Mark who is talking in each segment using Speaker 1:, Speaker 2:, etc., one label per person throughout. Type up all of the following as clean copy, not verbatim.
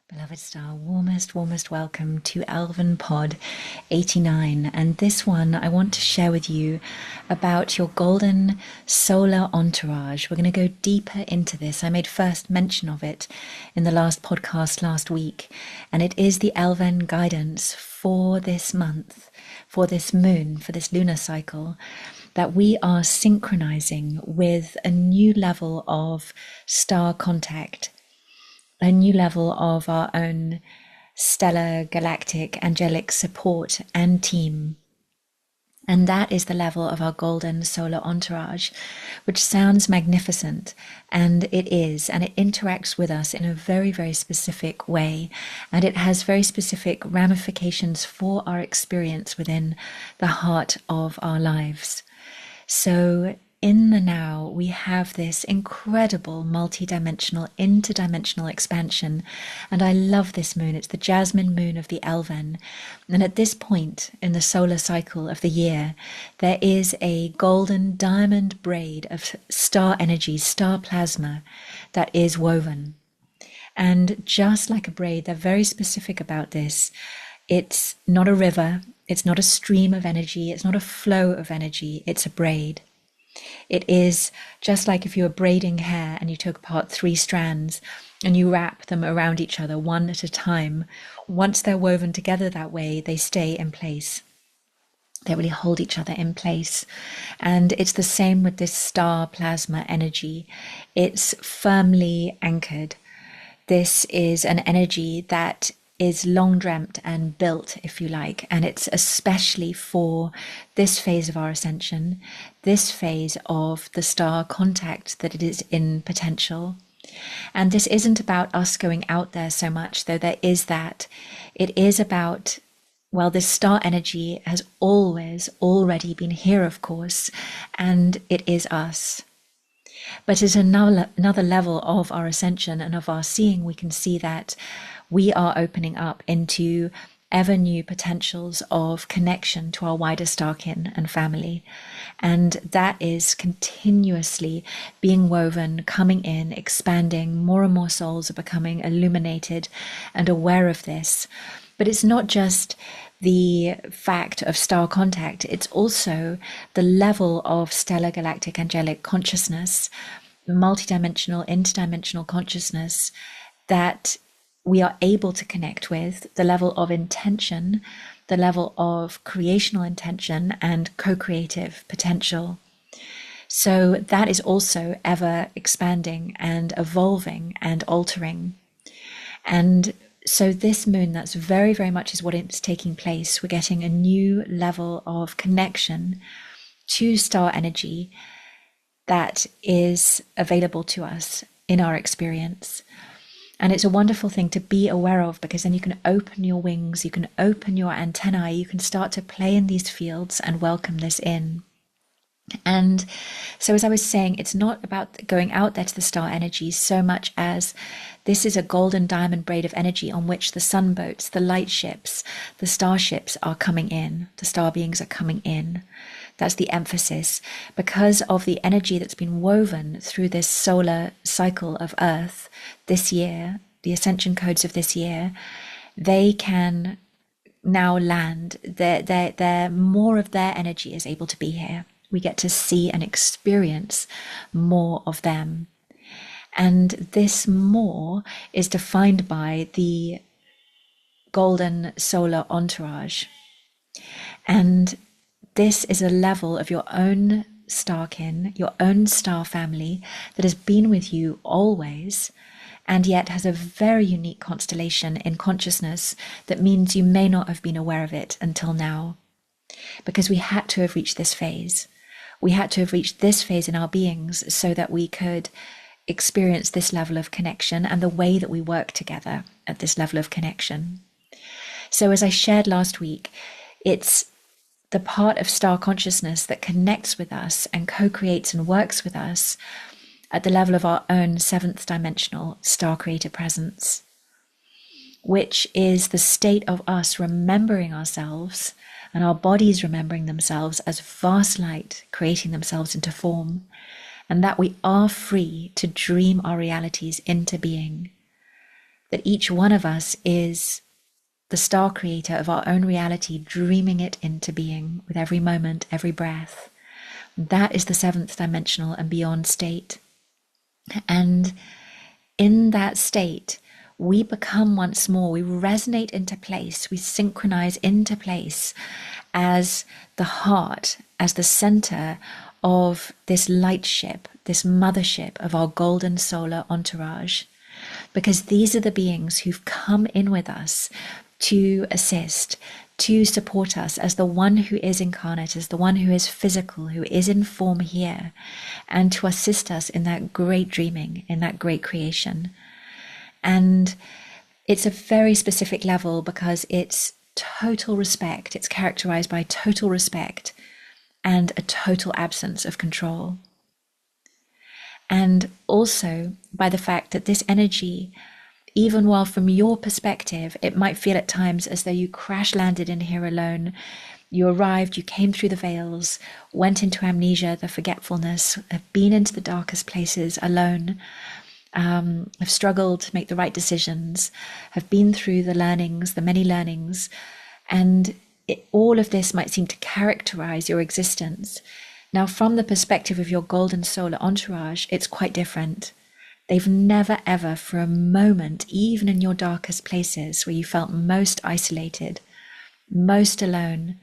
Speaker 1: Beloved star, warmest welcome to Elven Pod 89. And this one I want to share with you about your Golden Solar Entourage. We're going to go deeper into this. I made first mention of it in the last podcast last week, and it is the Elven guidance for this month, for this moon, for this lunar cycle, that we are synchronizing with a new level of star contact, a new level of our own stellar, galactic, angelic support and team. And that is the level of our Golden Solar Entourage, which sounds magnificent, and it is, and it interacts with us in a very specific way, and it has very specific ramifications for our experience within the heart of our lives. So in the now, we have this incredible multi-dimensional, interdimensional expansion. And I love this moon. It's the Jasmine Moon of the Elven. And at this point in the solar cycle of the year, there is a golden diamond braid of star energy, star plasma that is woven. And just like a braid, they're very specific about this. It's not a river. It's not a stream of energy. It's not a flow of energy. It's a braid. It is just like if you were braiding hair and you took apart 3 strands and you wrap them around each other one at a time. Once they're woven together that way, they stay in place. They really hold each other in place. And it's the same with this star plasma energy. It's firmly anchored. This is an energy that is long dreamt and built, if you like, and it's especially for this phase of our ascension, this phase of the star contact that it is in potential. And this isn't about us going out there so much, though there is that. It is about, well, this star energy has always already been here, of course, and it is us. But at another level of our ascension and of our seeing, we can see that we are opening up into ever new potentials of connection to our wider star kin and family. And that is continuously being woven, coming in, expanding. More and more souls are becoming illuminated and aware of this. But it's not just the fact of star contact, it's also the level of stellar galactic angelic consciousness, multidimensional, interdimensional consciousness that we are able to connect with, the level of intention, the level of creational intention and co-creative potential. So that is also ever expanding and evolving and altering. And so this moon, that's very much is what is taking place. We're getting a new level of connection to star energy that is available to us in our experience. And it's a wonderful thing to be aware of, because then you can open your wings, you can open your antennae, you can start to play in these fields and welcome this in. And so, as I was saying, it's not about going out there to the star energy so much as this is a golden diamond braid of energy on which the sunboats, the light ships, the starships are coming in, the star beings are coming in. That's the emphasis, because of the energy that's been woven through this solar cycle of Earth this year, the ascension codes of this year. They can now land. Their more of their energy is able to be here. We get to see and experience more of them. And this more is defined by the Golden Solar Entourage. And this is a level of your own star kin, your own star family that has been with you always, and yet has a very unique constellation in consciousness that means you may not have been aware of it until now. Because we had to have reached this phase. We had to have reached this phase in our beings so that we could experience this level of connection and the way that we work together at this level of connection. So as I shared last week, it's the part of star consciousness that connects with us and co-creates and works with us at the level of our own 7th dimensional star creator presence, which is the state of us remembering ourselves and our bodies remembering themselves as vast light, creating themselves into form, and that we are free to dream our realities into being. that each one of us is the star creator of our own reality, dreaming it into being with every moment, every breath. That is the seventh dimensional and beyond state. And in that state, we become once more, we resonate into place, we synchronize into place as the heart, as the center of this light ship, this mothership of our golden solar entourage. Because these are the beings who've come in with us to assist, to support us as the one who is incarnate, as the one who is physical, who is in form here, and to assist us in that great dreaming, in that great creation. And it's a very specific level because it's total respect. It's characterized by total respect and a total absence of control. And also by the fact that this energy, even while from your perspective, it might feel at times as though you crash landed in here alone. You arrived, you came through the veils, went into amnesia, the forgetfulness, have been into the darkest places alone, have struggled to make the right decisions, have been through the learnings, the many learnings, and all of this might seem to characterize your existence. Now, from the perspective of your golden solar entourage, it's quite different. They've never ever for a moment, even in your darkest places where you felt most isolated, most alone,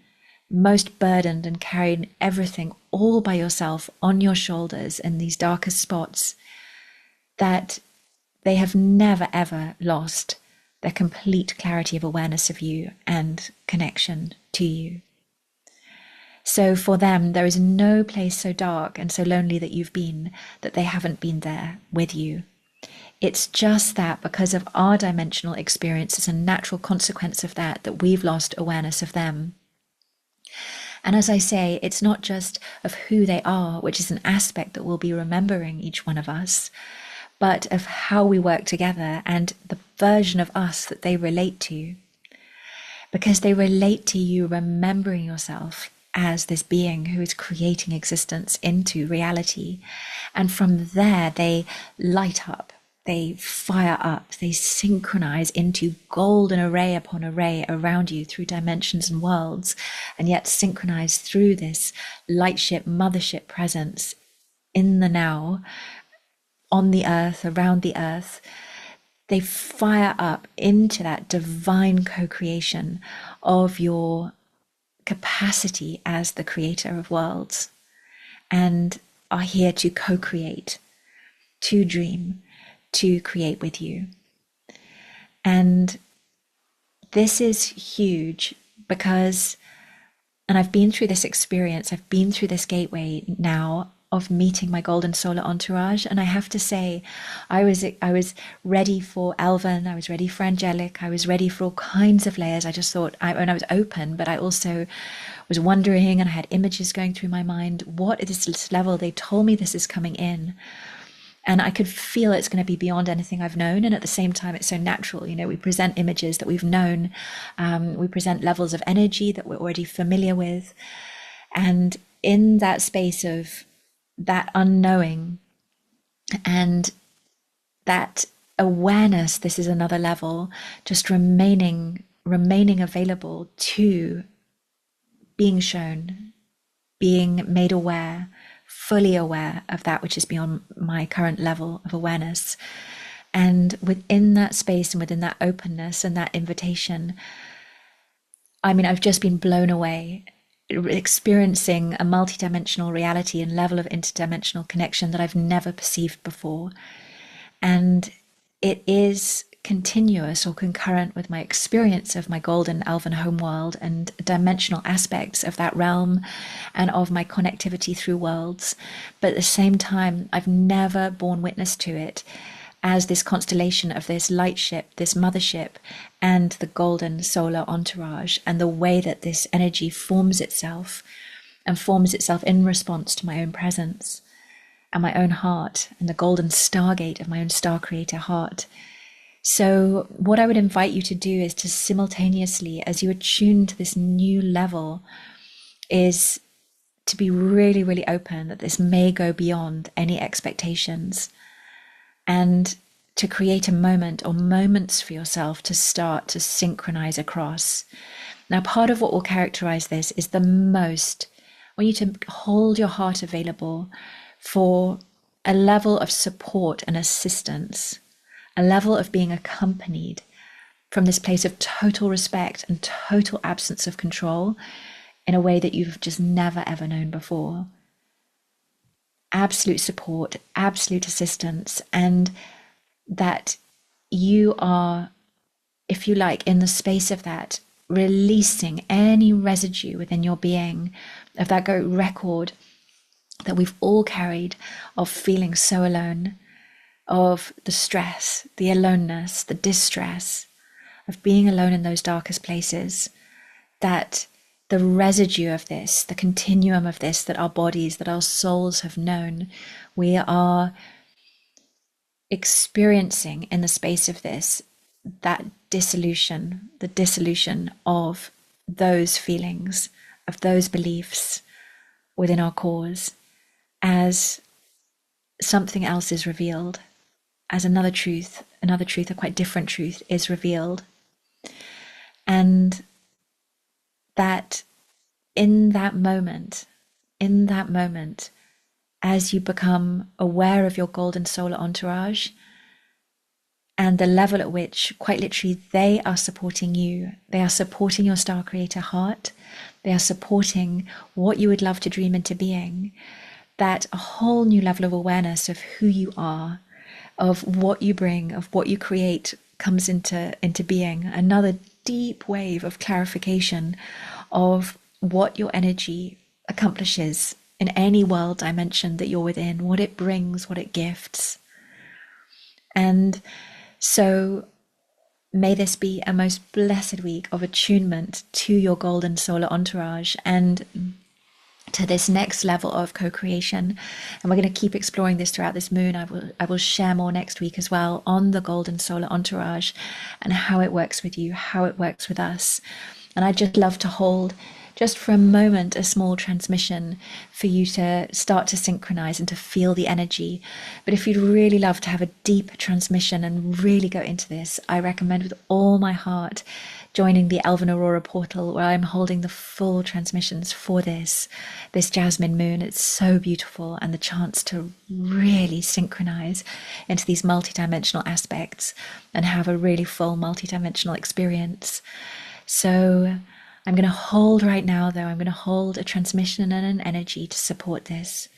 Speaker 1: most burdened and carrying everything all by yourself on your shoulders in these darkest spots, that they have never ever lost their complete clarity of awareness of you and connection to you. So for them, there is no place so dark and so lonely that you've been that they haven't been there with you. It's just that because of our dimensional experience, as a natural consequence of that, that we've lost awareness of them. And as I say, it's not just of who they are, which is an aspect that we'll be remembering, each one of us, but of how we work together and the version of us that they relate to. Because they relate to you remembering yourself as this being who is creating existence into reality. And from there, they light up, they fire up, they synchronize into golden array upon array around you through dimensions and worlds, and yet synchronize through this lightship, mothership presence in the now, on the earth, around the earth. They fire up into that divine co-creation of your capacity as the creator of worlds, and are here to co-create, to dream, to create with you. And this is huge because, and I've been through this experience, I've been through this gateway now of meeting my golden solar entourage, and I have to say, I was ready for Elven, I was ready for angelic, I was ready for all kinds of layers. I just thought, and I was open, but I also was wondering, and I had images going through my mind. What is this level? They told me this is coming in, and I could feel it's going to be beyond anything I've known. And at the same time, it's so natural. You know, we present images that we've known, we present levels of energy that we're already familiar with, and in that space of that unknowing and that awareness, this is another level, just remaining available to being shown, being made aware, fully aware of that which is beyond my current level of awareness. And within that space and within that openness and that invitation, I mean, I've just been blown away, experiencing a multidimensional reality and level of interdimensional connection that I've never perceived before. And it is continuous or concurrent with my experience of my golden elven homeworld and dimensional aspects of that realm and of my connectivity through worlds. But at the same time, I've never borne witness to it as this constellation of this light ship, this mothership, and the golden solar entourage, and the way that this energy forms itself in response to my own presence and my own heart and the golden stargate of my own star creator heart. So what I would invite you to do is to simultaneously, as you attune to this new level, is to be really, really open that this may go beyond any expectations, and to create a moment or moments for yourself to start to synchronize across. Now, part of what will characterize this is I want you to hold your heart available for a level of support and assistance, a level of being accompanied from this place of total respect and total absence of control in a way that you've just never ever known before. Absolute support, absolute assistance, and that you are, if you like, in the space of that, releasing any residue within your being of that great record that we've all carried of feeling so alone, of the stress, the aloneness, the distress of being alone in those darkest places, that the residue of this, the continuum of this, that our bodies, that our souls have known, we are experiencing in the space of this, that dissolution, the dissolution of those feelings, of those beliefs within our cause, as something else is revealed, as another truth, a quite different truth is revealed. And that in that moment, as you become aware of your golden solar entourage and the level at which, quite literally, they are supporting you, they are supporting your star creator heart, they are supporting what you would love to dream into being, that a whole new level of awareness of who you are, of what you bring, of what you create comes into being. Another deep wave of clarification of what your energy accomplishes in any world dimension that you're within, what it brings, what it gifts. And so may this be a most blessed week of attunement to your golden solar entourage and to this next level of co-creation. And we're going to keep exploring this throughout this moon. I will share more next week as well on the golden solar entourage and how it works with you, how it works with us. And I'd just love to hold, just for a moment, a small transmission for you to start to synchronize and to feel the energy. But if you'd really love to have a deep transmission and really go into this, I recommend with all my heart joining the Elven Aurora portal, where I'm holding the full transmissions for this Jasmine Moon. It's so beautiful, and the chance to really synchronize into these multidimensional aspects and have a really full multidimensional experience. So I'm going to hold right now, though, I'm going to hold a transmission and an energy to support this.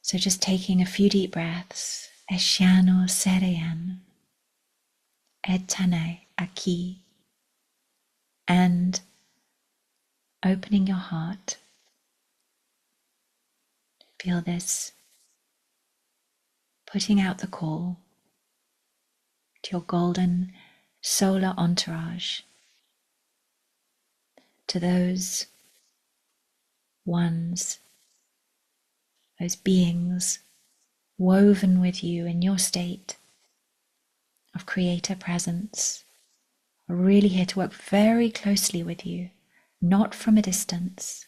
Speaker 1: So just taking a few deep breaths. Esciano serean, etane aquí, and opening your heart. Feel this, putting out the call to your golden solar entourage, to those ones, those beings woven with you in your state of creator presence, are really here to work very closely with you, not from a distance.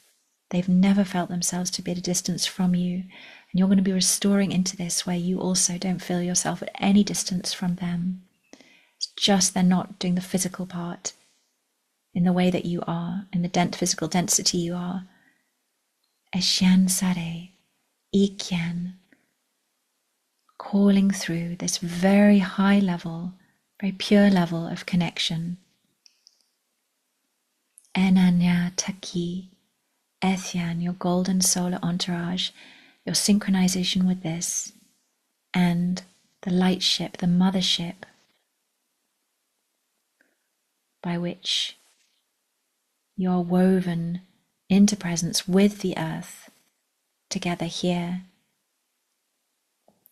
Speaker 1: They've never felt themselves to be at a distance from you, and you're going to be restoring into this where you also don't feel yourself at any distance from them. It's just they're not doing the physical part in the way that you are, in the physical density you are. Escian sare, ikyan, calling through this very high level, very pure level of connection. Enanya taki, Ethian, your golden solar entourage, your synchronization with this, and the light ship, the mothership, by which you're woven into presence with the earth together here.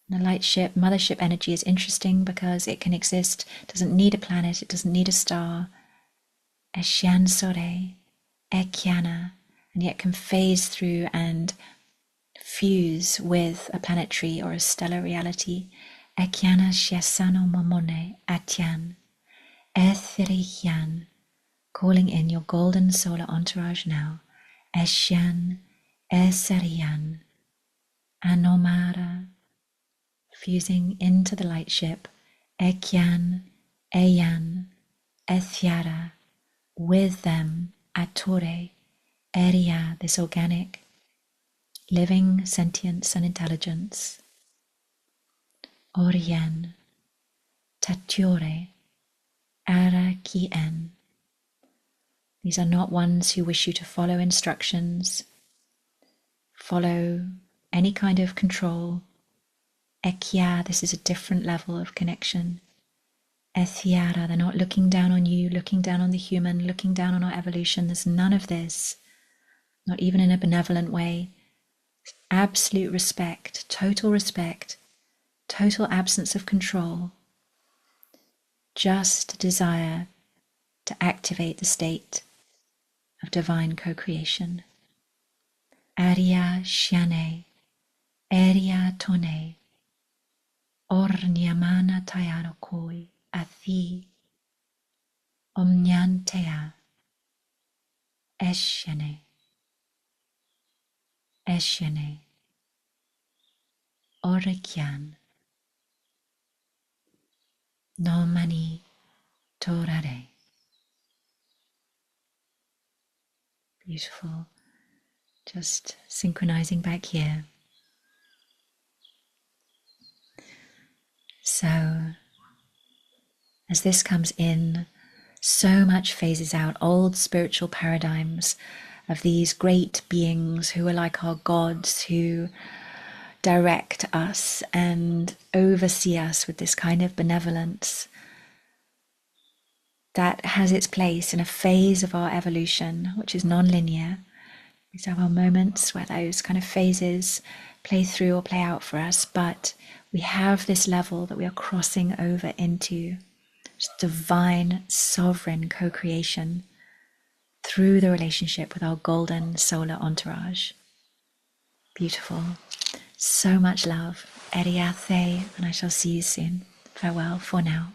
Speaker 1: The light ship, mothership energy is interesting because it can exist, doesn't need a planet, it doesn't need a star. Escian sore, ekiana, and yet can phase through and fuse with a planetary or a stellar reality. Ekiana shiasano momone atyan, ethiriyan, calling in your golden solar entourage now. Escian, eserian, anomara, fusing into the light ship, Ekyan, Eyan, Ethiara, with them, Atore, Eria, this organic, living sentience and intelligence, Orien, Tatiore, Arakien. These are not ones who wish you to follow instructions, follow any kind of control. Ekia, this is a different level of connection. Ethiara, they're not looking down on you, looking down on the human, looking down on our evolution. There's none of this, not even in a benevolent way. Absolute respect, total absence of control. Just desire to activate the state of divine co-creation. Aria Shiane, Aria Tone, Ornyamana Tayarokoi, Athi, Omnyantea, Eshiane, Eshiane, Orekyan, Nomani Torare. Beautiful. Just synchronizing back here. So, as this comes in, so much phases out. Old spiritual paradigms of these great beings who are like our gods, who direct us and oversee us with this kind of benevolence that has its place in a phase of our evolution, which is non-linear. We have our moments where those kind of phases play through or play out for us, but we have this level that we are crossing over into divine, sovereign co-creation through the relationship with our golden solar entourage. Beautiful. So much love. Eriathe, and I shall see you soon. Farewell for now.